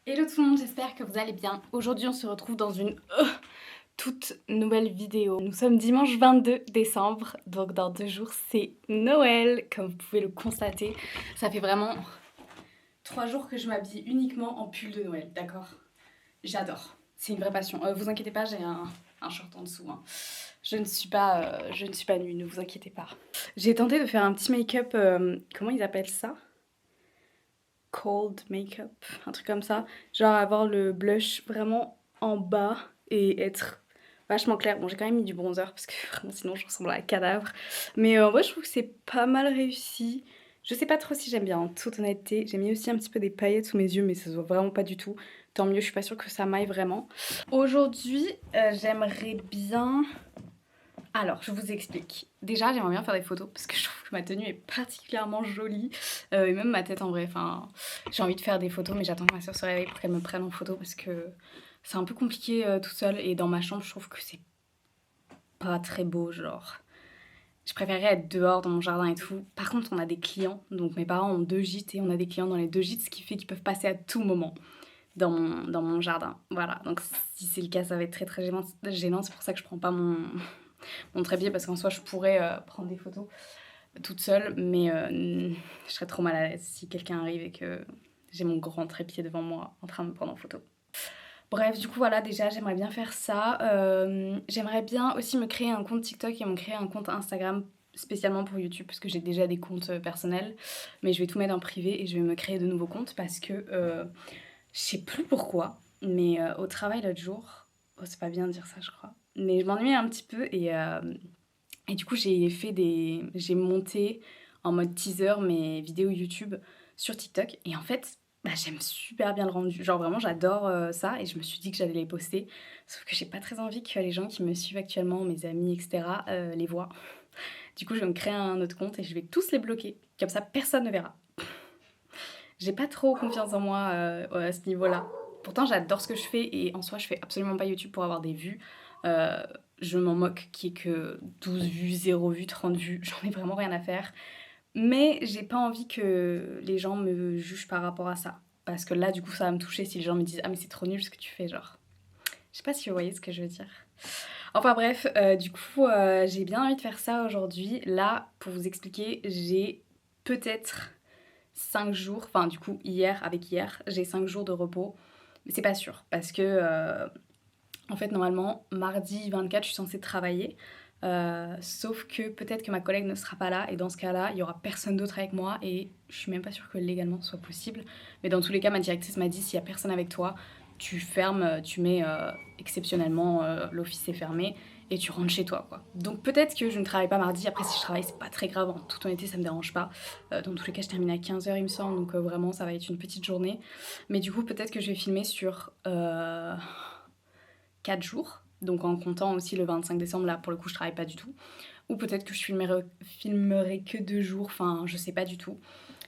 Hello tout le monde, j'espère que vous allez bien. Aujourd'hui on se retrouve dans une toute nouvelle vidéo. Nous sommes dimanche 22 décembre, donc dans 2 jours c'est Noël, comme vous pouvez le constater. Ça fait vraiment 3 jours que je m'habille uniquement en pull de Noël, d'accord? J'adore, c'est une vraie passion. Vous inquiétez pas, j'ai un short en dessous, hein. Je ne suis pas nue, ne vous inquiétez pas. J'ai tenté de faire un petit make-up, comment ils appellent ça? Cold make-up, un truc comme ça. Genre avoir le blush vraiment en bas et être vachement clair. Bon, j'ai quand même mis du bronzer parce que vraiment sinon je ressemble à un cadavre. Mais en vrai, je trouve que c'est pas mal réussi. Je sais pas trop si j'aime bien, en toute honnêteté. J'ai mis aussi un petit peu des paillettes sous mes yeux, mais ça se voit vraiment pas du tout. Tant mieux, je suis pas sûre que ça m'aille vraiment. Aujourd'hui, j'aimerais bien... Alors, je vous explique. Déjà, j'aimerais bien faire des photos parce que je trouve que ma tenue est particulièrement jolie. Et même ma tête en vrai. Enfin, j'ai envie de faire des photos, mais j'attends que ma soeur se réveille pour qu'elle me prenne en photo parce que c'est un peu compliqué toute seule. Et dans ma chambre, je trouve que c'est pas très beau. Genre, je préférerais être dehors dans mon jardin et tout. Par contre, on a des clients. Donc, mes parents ont 2 gîtes et on a des clients dans les 2 gîtes, ce qui fait qu'ils peuvent passer à tout moment dans mon jardin. Voilà. Donc, si c'est le cas, ça va être très très gênant. C'est pour ça que je prends pas mon trépied parce qu'en soi je pourrais prendre des photos toute seule, mais je serais trop mal à l'aise si quelqu'un arrive et que j'ai mon grand trépied devant moi en train de me prendre en photo. Bref, du coup voilà, déjà j'aimerais bien faire ça. J'aimerais bien aussi me créer un compte TikTok et me créer un compte Instagram spécialement pour YouTube parce que j'ai déjà des comptes personnels, mais je vais tout mettre en privé et je vais me créer de nouveaux comptes parce que je sais plus pourquoi, mais au travail l'autre jour, oh, c'est pas bien de dire ça je crois, mais je m'ennuyais un petit peu et du coup, j'ai monté en mode teaser mes vidéos YouTube sur TikTok. Et en fait, bah, j'aime super bien le rendu. Genre vraiment, j'adore ça. Et je me suis dit que j'allais les poster. Sauf que j'ai pas très envie que les gens qui me suivent actuellement, mes amis, etc., les voient. Du coup, je vais me créer un autre compte et je vais tous les bloquer. Comme ça, personne ne verra. J'ai pas trop confiance en moi à ce niveau-là. Pourtant, j'adore ce que je fais et en soi, je fais absolument pas YouTube pour avoir des vues. Euh, je m'en moque qu'il y ait que 12 vues, 0 vues, 30 vues. J'en ai vraiment rien à faire. Mais j'ai pas envie que les gens me jugent par rapport à ça. Parce que là, du coup, ça va me toucher si les gens me disent ah, mais c'est trop nul ce que tu fais. Genre, je sais pas si vous voyez ce que je veux dire. Enfin bref, du coup, j'ai bien envie de faire ça aujourd'hui. Là, pour vous expliquer, j'ai peut-être 5 jours, enfin du coup hier, j'ai 5 jours de repos. Mais c'est pas sûr parce que en fait normalement mardi 24 je suis censée travailler. Sauf que peut-être que ma collègue ne sera pas là et dans ce cas-là il y aura personne d'autre avec moi et je suis même pas sûre que légalement ce soit possible. Mais dans tous les cas ma directrice m'a dit s'il y a personne avec toi tu fermes, tu mets exceptionnellement l'office est fermé et tu rentres chez toi quoi. Donc peut-être que je ne travaille pas mardi, après si je travaille c'est pas très grave, en toute honnêteté ça me dérange pas. Dans tous les cas je termine à 15h il me semble, donc vraiment ça va être une petite journée. Mais du coup peut-être que je vais filmer sur 4 jours, donc en comptant aussi le 25 décembre, là pour le coup je travaille pas du tout. Ou peut-être que je filmerai que 2 jours, enfin je sais pas du tout.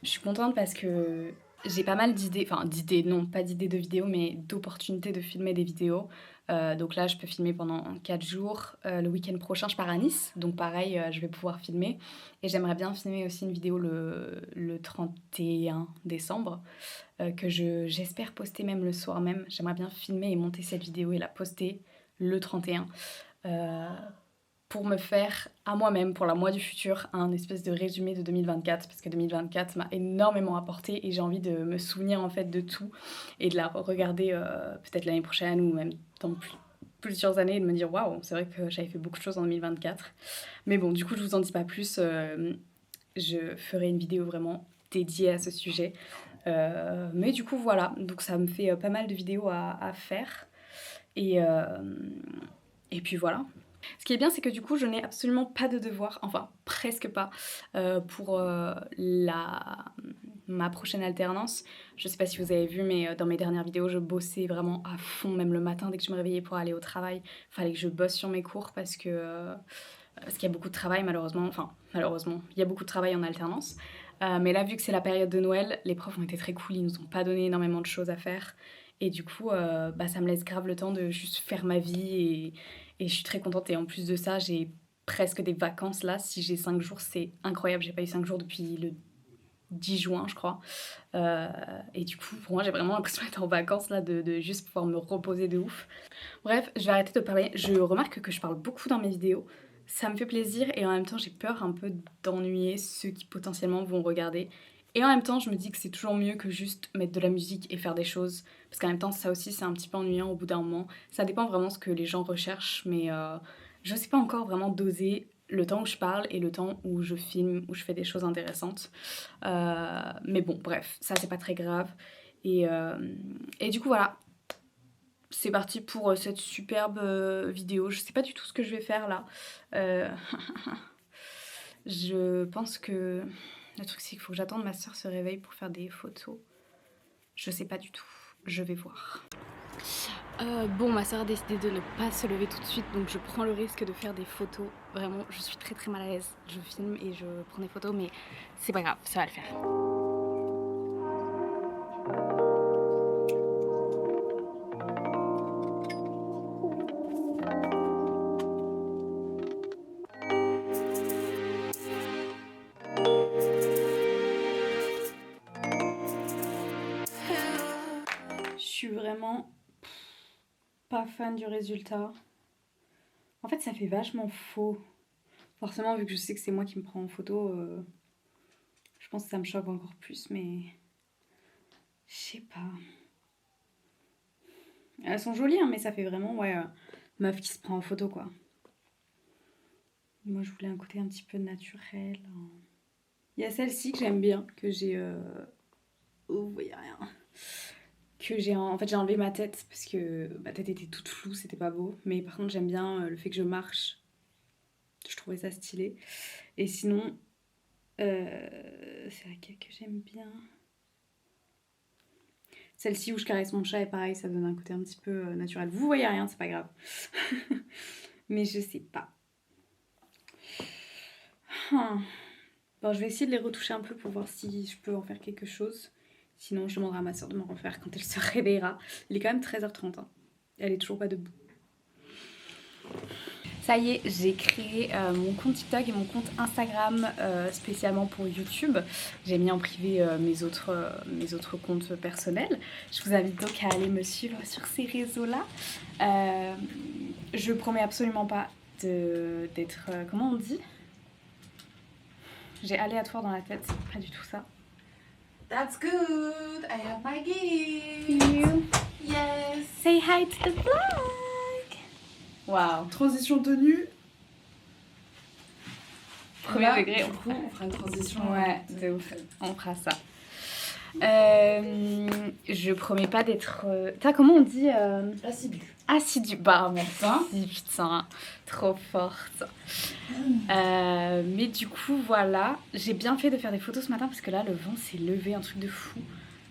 Je suis contente parce que j'ai pas mal d'idées, enfin d'idées, non pas d'idées de vidéos, mais d'opportunités de filmer des vidéos. Donc là, je peux filmer pendant 4 jours. Le week-end prochain, je pars à Nice, donc pareil, je vais pouvoir filmer. Et j'aimerais bien filmer aussi une vidéo le 31 décembre, que j'espère poster même le soir même. J'aimerais bien filmer et monter cette vidéo et la poster le 31. Pour me faire à moi-même, pour la moi du futur, un espèce de résumé de 2024, parce que 2024 m'a énormément apporté et j'ai envie de me souvenir en fait de tout et de la regarder peut-être l'année prochaine ou même dans plusieurs années et de me dire waouh, c'est vrai que j'avais fait beaucoup de choses en 2024. Mais bon, du coup, je vous en dis pas plus. Je ferai une vidéo vraiment dédiée à ce sujet. Mais du coup, voilà. Donc, ça me fait pas mal de vidéos à faire. Et, euh, et puis voilà. Ce qui est bien, c'est que du coup, je n'ai absolument pas de devoirs, enfin presque pas, pour ma prochaine alternance. Je sais pas si vous avez vu, mais dans mes dernières vidéos, je bossais vraiment à fond, même le matin, dès que je me réveillais pour aller au travail. Il fallait que je bosse sur mes cours parce qu'il y a beaucoup de travail, malheureusement. Enfin, malheureusement, il y a beaucoup de travail en alternance. Mais là, vu que c'est la période de Noël, les profs ont été très cool, ils nous ont pas donné énormément de choses à faire. Et du coup, bah, ça me laisse grave le temps de juste faire ma vie et je suis très contente. Et en plus de ça, j'ai presque des vacances là. Si j'ai 5 jours, c'est incroyable. J'ai pas eu 5 jours depuis le 10 juin je crois. Et du coup pour moi j'ai vraiment l'impression d'être en vacances là, de juste pouvoir me reposer de ouf. Bref, je vais arrêter de parler. Je remarque que je parle beaucoup dans mes vidéos. Ça me fait plaisir et en même temps j'ai peur un peu d'ennuyer ceux qui potentiellement vont regarder. Et en même temps je me dis que c'est toujours mieux que juste mettre de la musique et faire des choses. Parce qu'en même temps ça aussi c'est un petit peu ennuyant au bout d'un moment. Ça dépend vraiment ce que les gens recherchent, mais je sais pas encore vraiment doser le temps où je parle et le temps où je filme, où je fais des choses intéressantes. Mais bon, bref, ça c'est pas très grave. Et du coup voilà, c'est parti pour cette superbe vidéo. Je sais pas du tout ce que je vais faire là. Je pense que le truc c'est qu'il faut que j'attende ma soeur se réveille pour faire des photos. Je sais pas du tout, je vais voir. Bon, ma soeur a décidé de ne pas se lever tout de suite, donc je prends le risque de faire des photos. Vraiment, je suis très très mal à l'aise. Je filme et je prends des photos, mais c'est pas grave, ça va le faire. Je suis vraiment pas fan du résultat. En fait, ça fait vachement faux. Forcément, vu que je sais que c'est moi qui me prends en photo, je pense que ça me choque encore plus, mais je sais pas. Elles sont jolies, hein, mais ça fait vraiment, ouais, meuf qui se prend en photo, quoi. Moi, je voulais un côté un petit peu naturel. Il y a celle-ci que j'aime bien, que j'ai... Oh, vous voyez rien. Que j'ai... En fait, j'ai enlevé ma tête, parce que ma tête était toute floue, c'était pas beau. Mais par contre, j'aime bien le fait que je marche. Je trouvais ça stylé. Et sinon, c'est laquelle que j'aime bien? Celle-ci où je caresse mon chat est pareil, ça donne un côté un petit peu naturel. Vous voyez rien, c'est pas grave. Mais je sais pas. Bon, je vais essayer de les retoucher un peu pour voir si je peux en faire quelque chose. Sinon, je demanderai à ma soeur de m'en refaire quand elle se réveillera. Il est quand même 13h30. Hein. Elle est toujours pas debout. Ça y est, j'ai créé mon compte TikTok et mon compte Instagram spécialement pour YouTube. J'ai mis en privé mes autres comptes personnels. Je vous invite donc à aller me suivre sur ces réseaux-là. Je promets absolument pas d'être... comment on dit ? J'ai aléatoire dans la tête, pas du tout ça. That's good. I have my gift. You. Yes. Say hi to the vlog. Wow. Transition tenue. Premier Là, degré. Du coup, on fera une transition. Ouais, de ouf. On fera ça. Je promets pas d'être... comment on dit Assidu. Assidu. Bah merci, putain. Trop forte. Mais du coup, voilà. J'ai bien fait de faire des photos ce matin parce que là, le vent s'est levé, un truc de fou.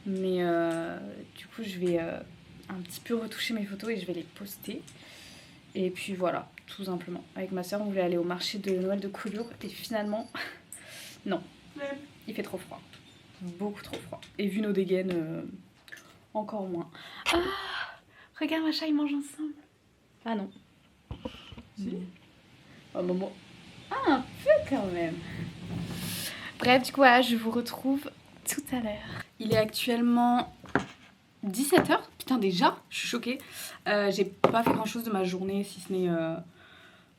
Mais du coup, je vais un petit peu retoucher mes photos et je vais les poster. Et puis voilà, tout simplement. Avec ma soeur, on voulait aller au marché de Noël de Collioure et finalement, non. Il fait trop froid. Beaucoup trop froid. Et vu nos dégaines, encore moins. Ah, regarde, ma chat, ils mangent ensemble. Ah non. Si. Oh, maman. Ah, un peu quand même. Bref, du coup, voilà, je vous retrouve tout à l'heure. Il est actuellement 17h. Putain, déjà, je suis choquée. J'ai pas fait grand chose de ma journée, si ce n'est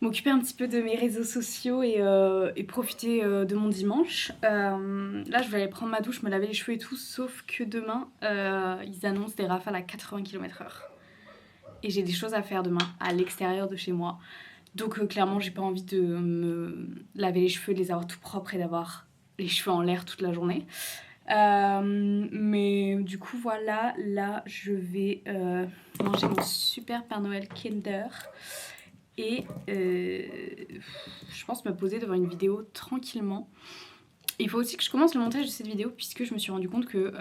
m'occuper un petit peu de mes réseaux sociaux et profiter de mon dimanche. Là, je vais aller prendre ma douche, me laver les cheveux et tout, sauf que demain, ils annoncent des rafales à 80 km/h. Et j'ai des choses à faire demain, à l'extérieur de chez moi. Donc clairement, j'ai pas envie de me laver les cheveux, de les avoir tout propres et d'avoir les cheveux en l'air toute la journée. Mais du coup voilà, là je vais manger mon super Père Noël Kinder et je pense me poser devant une vidéo tranquillement. Il faut aussi que je commence le montage de cette vidéo puisque je me suis rendu compte que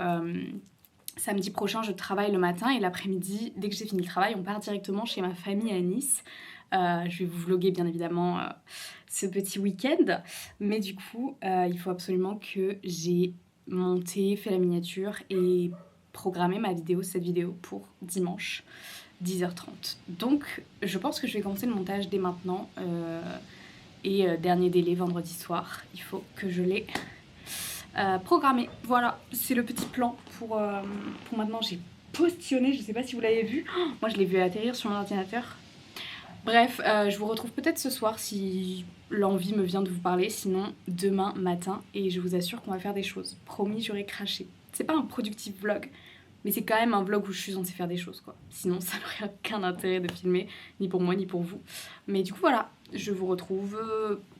samedi prochain je travaille le matin et l'après-midi, dès que j'ai fini le travail, on part directement chez ma famille à Nice. Je vais vous vlogger bien évidemment ce petit week-end, mais du coup il faut absolument que j'ai monté, fait la miniature et programmé cette vidéo pour dimanche 10h30. Donc je pense que je vais commencer le montage dès maintenant et dernier délai vendredi soir, il faut que je l'ai programmée. Voilà, c'est le petit plan pour maintenant. J'ai postillonné, je sais pas si vous l'avez vu. Oh, moi je l'ai vu atterrir sur mon ordinateur. Bref, je vous retrouve peut-être ce soir si l'envie me vient de vous parler, sinon demain matin, et je vous assure qu'on va faire des choses. Promis, j'aurai craché. C'est pas un productif vlog, mais c'est quand même un vlog où je suis censée faire des choses, quoi. Sinon, ça n'aurait aucun intérêt de filmer, ni pour moi, ni pour vous. Mais du coup, voilà, je vous retrouve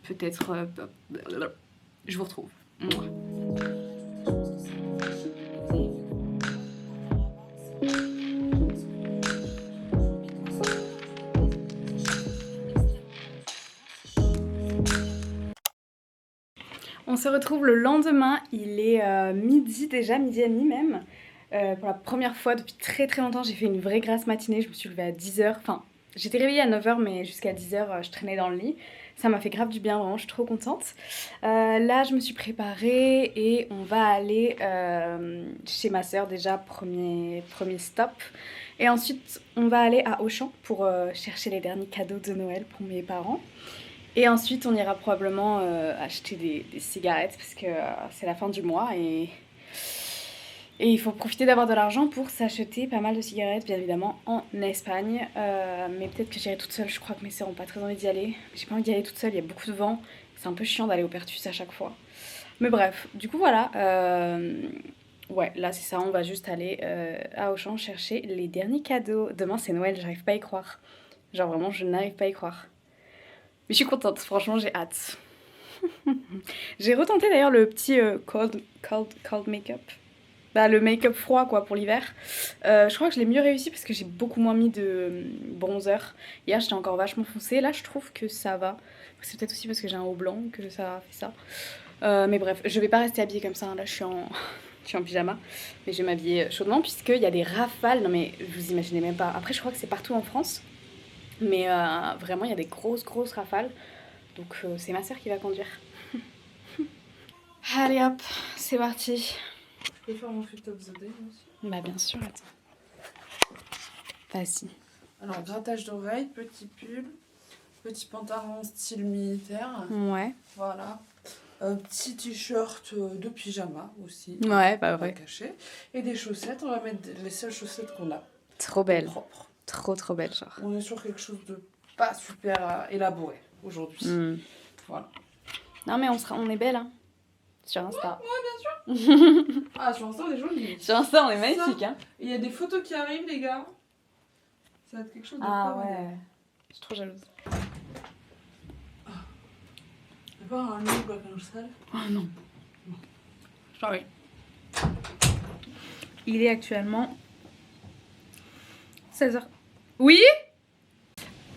peut-être... je vous retrouve. Mouah. On se retrouve le lendemain, il est midi déjà, midi et demi même. Pour la première fois depuis très très longtemps, j'ai fait une vraie grasse matinée, je me suis levée à 10h. Enfin, j'étais réveillée à 9h, mais jusqu'à 10h, je traînais dans le lit. Ça m'a fait grave du bien, vraiment, je suis trop contente. Là, je me suis préparée et on va aller chez ma soeur déjà, premier stop. Et ensuite, on va aller à Auchan pour chercher les derniers cadeaux de Noël pour mes parents. Et ensuite, on ira probablement acheter des cigarettes parce que c'est la fin du mois et il faut profiter d'avoir de l'argent pour s'acheter pas mal de cigarettes, bien évidemment, en Espagne. Mais peut-être que j'irai toute seule, je crois que mes sœurs n'ont pas très envie d'y aller. J'ai pas envie d'y aller toute seule, il y a beaucoup de vent. C'est un peu chiant d'aller au Pertus à chaque fois. Mais bref, du coup voilà. Ouais, là c'est ça, on va juste aller à Auchan chercher les derniers cadeaux. Demain c'est Noël, j'arrive pas à y croire. Genre vraiment, je n'arrive pas à y croire. Mais je suis contente, franchement, j'ai hâte. J'ai retenté d'ailleurs le petit cold make-up. Bah, le make-up froid quoi pour l'hiver. Je crois que je l'ai mieux réussi parce que j'ai beaucoup moins mis de bronzer. Hier j'étais encore vachement foncée, là je trouve que ça va. C'est peut-être aussi parce que j'ai un haut blanc que ça fait ça. Mais bref, je vais pas rester habillée comme ça, hein. Là je suis en pyjama. Mais je vais m'habiller chaudement puisqu'il y a des rafales. Non mais vous imaginez même pas. Après je crois que c'est partout en France. Mais vraiment, il y a des grosses rafales. Donc c'est ma soeur qui va conduire. Allez hop, c'est parti. Je peux faire mon fit of the day aussi. Bah bien sûr, attends. Vas-y. Alors, grattage d'oreilles, petit pull, petit pantalon style militaire. Ouais. Voilà. Petit t-shirt de pyjama aussi. Ouais, bah ouais. Caché. Et des chaussettes. On va mettre les seules chaussettes qu'on a. Trop belle. Propres. Trop belle, genre. On est sur quelque chose de pas super élaboré aujourd'hui. Voilà. Non mais on est belle, hein. Sur Insta. Ouais, bien sûr. Ah, sur Insta, on est jolies. Sur Insta, on est magnifique, hein. Il y a des photos qui arrivent, les gars. Ça va être quelque chose de Ah pas ouais. mal. Je suis trop jalouse. T'as pas un loup à linge sale? Oh non. Sorry. Il est actuellement 16h. Oui?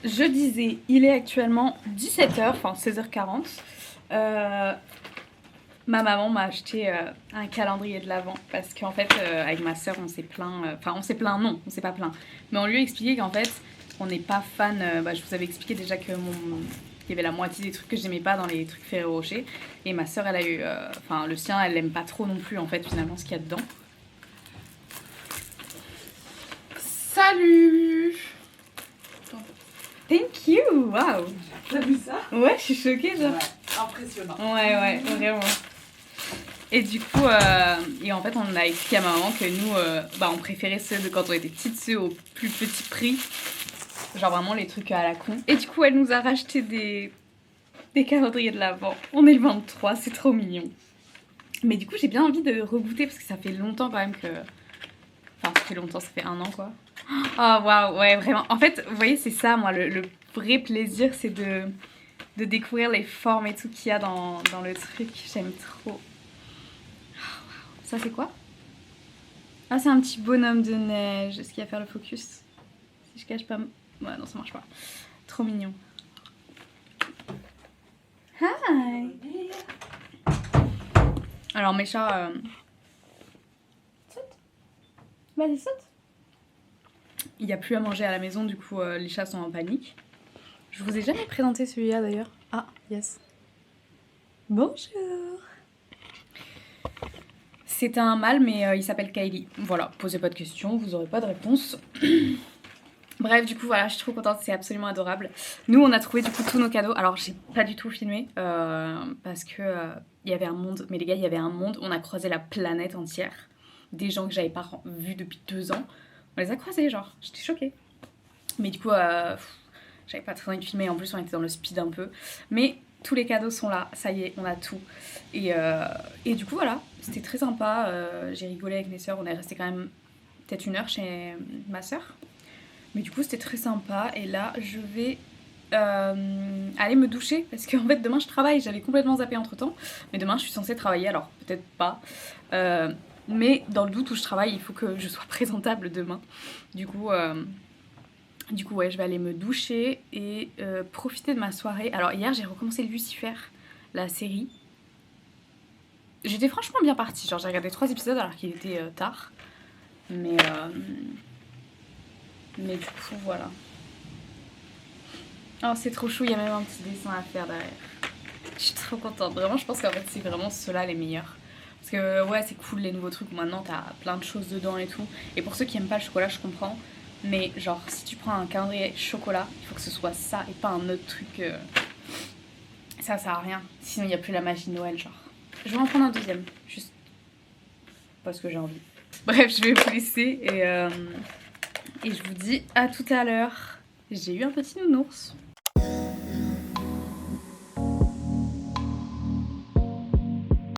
Je disais, il est actuellement 17h, enfin 16h40. Ma maman m'a acheté un calendrier de l'Avent parce qu'en fait, avec ma soeur, on s'est plaint. Enfin, on s'est plaint, non, on s'est pas plaint. Mais on lui a expliqué qu'en fait, on n'est pas fan. Je vous avais expliqué déjà que il y avait la moitié des trucs que j'aimais pas dans les trucs Ferrero Rocher. Et ma soeur, elle a eu. Enfin, le sien, elle l'aime pas trop non plus, en fait, finalement, ce qu'il y a dedans. Salut! Thank you! Waouh! T'as vu ça? Ouais, je suis choquée, genre. Ouais, impressionnant. Ouais, vraiment. Et du coup, et en fait, on a expliqué à ma maman que nous, on préférait ceux de quand on était petites, ceux au plus petit prix. Genre vraiment les trucs à la con. Et du coup, elle nous a racheté des calendriers de l'Avent. On est le 23, c'est trop mignon. Mais du coup, j'ai bien envie de rebooter parce que ça fait longtemps quand même que... Enfin, ça fait longtemps, ça fait 1 an quoi. Oh waouh, ouais, vraiment. En fait, vous voyez, c'est ça, moi, le vrai plaisir, c'est de découvrir les formes et tout qu'il y a dans le truc. J'aime trop. Oh, wow. Ça, c'est quoi? Ah, c'est un petit bonhomme de neige. Est-ce qu'il va faire le focus? Si je cache pas... Ouais, non, ça marche pas. Trop mignon. Hi! Alors, mes chats... Saute. Vas-y, saute. Il n'y a plus à manger à la maison, du coup, les chats sont en panique. Je vous ai jamais présenté celui-là, d'ailleurs. Ah, yes. Bonjour! C'est un mâle, mais il s'appelle Kylie. Voilà, posez pas de questions, vous aurez pas de réponse. Bref, du coup, voilà, je suis trop contente, c'est absolument adorable. Nous, on a trouvé du coup tous nos cadeaux. Alors, j'ai pas du tout filmé parce que il y avait un monde. Mais les gars, il y avait un monde. On a croisé la planète entière. Des gens que j'avais pas vus depuis 2 ans. On les a croisés, genre. J'étais choquée. Mais du coup, j'avais pas très envie de filmer. En plus, on était dans le speed un peu. Mais tous les cadeaux sont là. Ça y est, on a tout. Et du coup, voilà, c'était très sympa. J'ai rigolé avec mes soeurs. On est resté quand même peut-être 1 heure chez ma soeur. Mais du coup c'était très sympa et là je vais aller me doucher parce qu'en fait demain je travaille, j'avais complètement zappé entre temps, mais demain je suis censée travailler alors peut-être pas, mais dans le doute où je travaille il faut que je sois présentable demain. Du coup ouais je vais aller me doucher et profiter de ma soirée. Alors hier j'ai recommencé Lucifer, la série. J'étais franchement bien partie, genre j'ai regardé 3 épisodes alors qu'il était tard, mais du coup, voilà. Oh, c'est trop chou, il y a même un petit dessin à faire derrière. Je suis trop contente. Vraiment, je pense qu'en fait, c'est vraiment ceux-là les meilleurs. Parce que, ouais, c'est cool les nouveaux trucs où maintenant t'as plein de choses dedans et tout. Et pour ceux qui aiment pas le chocolat, je comprends. Mais, genre, si tu prends un calendrier chocolat, il faut que ce soit ça et pas un autre truc. Ça sert à rien. Sinon, il n'y a plus la magie de Noël, genre. Je vais en prendre un deuxième. Juste parce que j'ai envie. Bref, je vais vous laisser et je vous dis à tout à l'heure. J'ai eu un petit nounours.